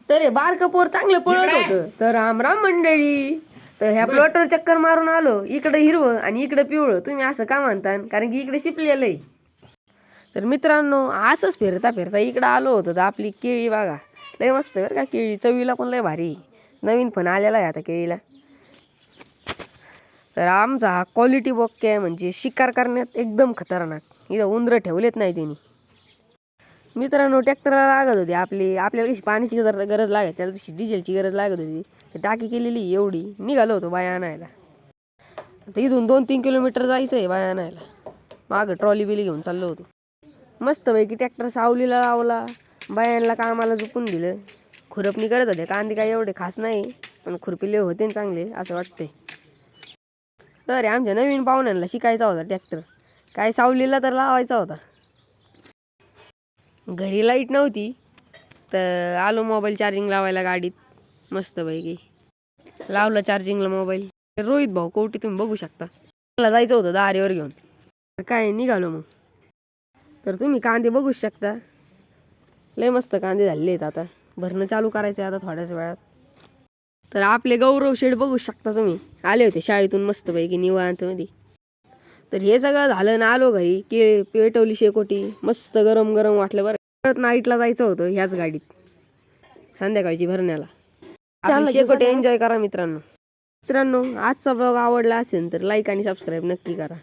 तर हे बारकं पोर चांगलं पळत होतं. तर राम राम मंडळी. तर ह्या प्लॉटवर चक्कर मारून आलो. इकडे हिरवं आणि इकडे पिवळं. तुम्ही असं का म्हणता? कारण की इकडे शिपलेलं आहे. तर मित्रांनो, असंच फिरता फिरता इकडं आलो होतो. तर आपली केळी बघा, लय मस्त बरं का केळी, चवीला पण लय भारी. नवीन पण आलेला आहे आता केळीला. तर आमचा हा क्वालिटी बोक्के आहे, म्हणजे शिकार करण्यात एकदम खतरनाक. इथं उंदरं ठेवलेत नाही त्यांनी. मित्रांनो, ट्रॅक्टरला लागत होती आपल्याला कशी पाण्याची गरज लागत, त्याला तशी डिझेलची गरज लागत होती. तर टाकी केलेली एवढी. निघालो होतो बाया आणायला. आता इथून 2-3 किलोमीटर जायचं आहे बाया आणायला. मागं ट्रॉली बिली घेऊन चाललो होतो. मस्तपैकी ट्रॅक्टर सावलीला लावला, बायांना कामाला झुकून दिलं. खुरपणी करत होते. कांदे काय एवढे खास नाही, पण खुरपिले होते चांगले असं वाटतंय. तर आमच्या नवीन पाहुण्यांना शिकायचा होता ट्रॅक्टर. काय सावलीला तर लावायचा होता. घरी लाईट नव्हती, तर आलो मोबाईल चार्जिंग लावायला गाडीत. मस्तपैकी लावलं चार्जिंगला मोबाईल. रोहित भाऊ कवटी तुम्ही बघू शकता. मला जायचं होतं दारीवर घेऊन. तर काय निघालो मग. तर तुम्ही कांदे बघू शकता. लय मस्त कांदे झालेले आहेत. आता भरणं चालू करायचं आहे आता थोड्याच वेळात. तर आपले गौरव शेठ बघू शकता तुम्ही. आले होते शाळेतून मस्तपैकी निवांतमध्ये. तर हे सगळं झालं ना आलो घरी. पेटवली शेकोटी. मस्त गरम गरम वाटलं बरं. परत नाईटला जायचं होतं ह्याच गाडीत संध्याकाळची भरण्याला. आपली शेकोटी एन्जॉय करा मित्रांनो. मित्रांनो, आजचा ब्लॉग आवडला असेल तर लाईक आणि सबस्क्राईब नक्की करा.